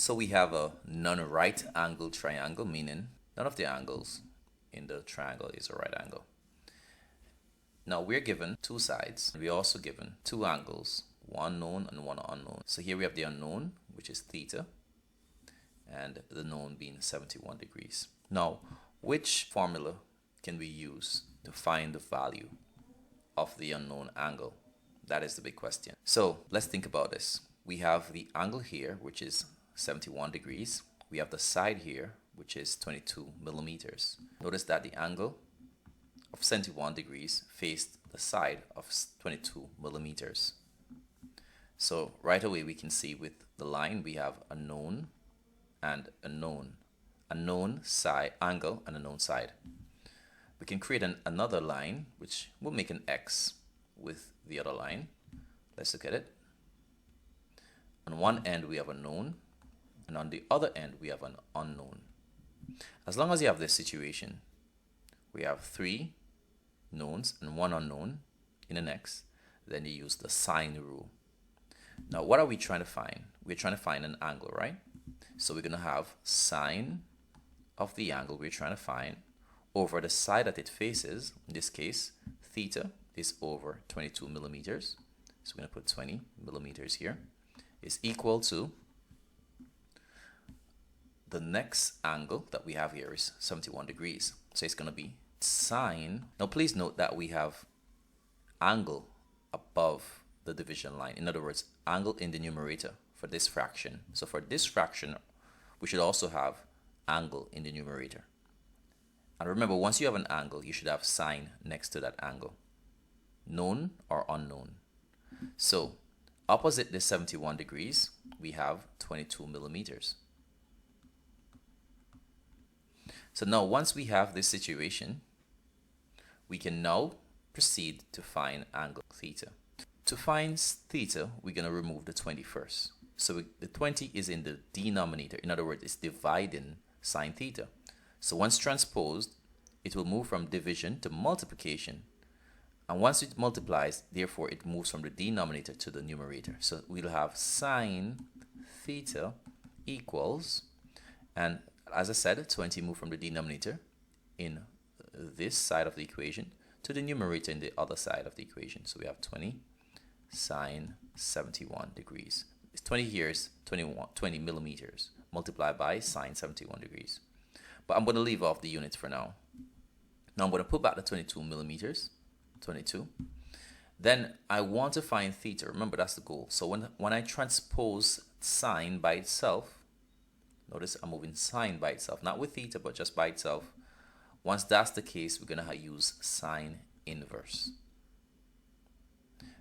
So we have a non-right angle triangle, meaning none of the angles in the triangle is a right angle. Now we're given two sides. We're also given two angles, one known and one unknown. So here we have the unknown, which is theta, and the known being 71 degrees. Now, which formula can we use to find the value of the unknown angle? That is the big question. So let's think about this. We have the angle here, which is 71 degrees. We have the side here, which is 22 millimeters. Notice that the angle of 71 degrees faced the side of 22 millimeters. So right away we can see with the line we have a known and a known side angle and a known side. We can create another line which will make an X with the other line. Let's look at it. On one end we have a known, and on the other end we have an unknown. As long as you have this situation, we have three knowns and one unknown in an X, then you use the sine rule. Now what are we trying to find? We're trying to find an angle, right? So we're going to have sine of the angle we're trying to find over the side that it faces. In this case, theta is over 22 millimeters. So we're going to put 20 millimeters here. Is equal to the next angle that we have here is 71 degrees. So it's going to be sine. Now please note that we have angle above the division line. In other words, angle in the numerator for this fraction. So for this fraction, we should also have angle in the numerator. And remember, once you have an angle, you should have sine next to that angle. Known or unknown. So opposite the 71 degrees, we have 22 millimeters. So now once we have this situation, we can now proceed to find angle theta. To find theta, we're going to remove the 20 first. So the 20 is in the denominator. In other words, it's dividing sine theta. So once transposed, it will move from division to multiplication. And once it multiplies, therefore, it moves from the denominator to the numerator. So we'll have sine theta equals, and as I said, 20 move from the denominator in this side of the equation to the numerator in the other side of the equation. So we have 20 sine 71 degrees. It's 20 here is 20 millimeters multiplied by sine 71 degrees. But I'm going to leave off the units for now. Now I'm going to put back the 22 millimeters, 22. Then I want to find theta. Remember, that's the goal. So when I transpose sine by itself, notice I'm moving sine by itself, not with theta, but just by itself. Once that's the case, we're going to use sine inverse.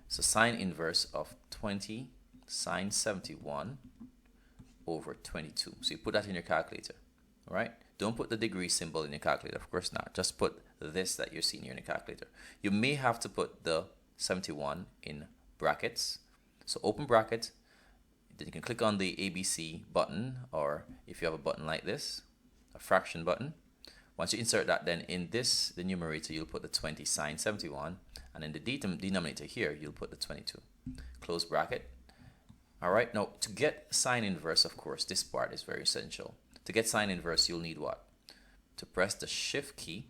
So sine inverse of 20 sine 71 over 22. So you put that in your calculator, all right? Don't put the degree symbol in your calculator, of course not. Just put this that you're seeing here in your calculator. You may have to put the 71 in brackets. So open bracket, then you can click on the ABC button, or if you have a button like this, a fraction button. Once you insert that, then in the numerator, you'll put the 20 sine 71, and in the denominator here, you'll put the 22. Close bracket. All right, now to get sine inverse, of course, this part is very essential. To get sine inverse, you'll need what? To press the shift key.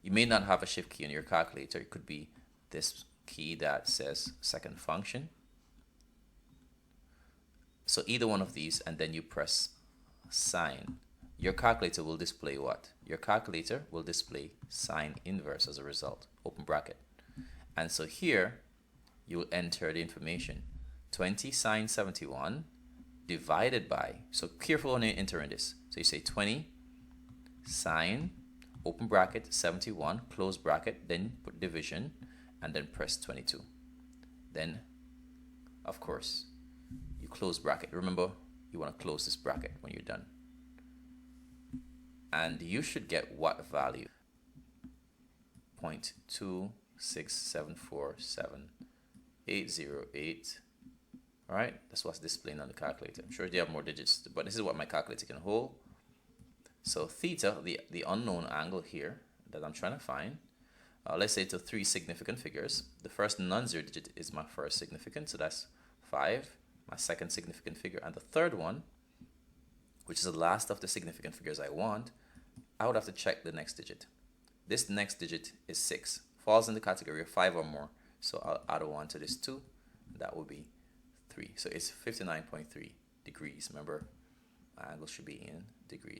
You may not have a shift key on your calculator. It could be this key that says second function. So either one of these, and then you press sine. Your calculator will display what? Your calculator will display sine inverse as a result. Open bracket. And so here, you will enter the information. 20 sine 71 divided by, so careful when you're entering this. So you say 20 sine, open bracket, 71, close bracket, then put division, and then press 22. Then, of course, you close bracket. Remember, you want to close this bracket when you're done. And you should get what value? 0.26747,808. All right, that's what's displaying on the calculator. I'm sure they have more digits, but this is what my calculator can hold. So theta, the unknown angle here that I'm trying to find, let's say to 3 significant figures. The first non-zero digit is my first significant, so that's 5. my second significant figure. And the third one, which is the last of the significant figures I want, I would have to check the next digit. This next digit is 6. Falls in the category of 5 or more. So I'll add a 1 to this 2. That will be 3. So it's 59.3 degrees. Remember, my angle should be in degrees.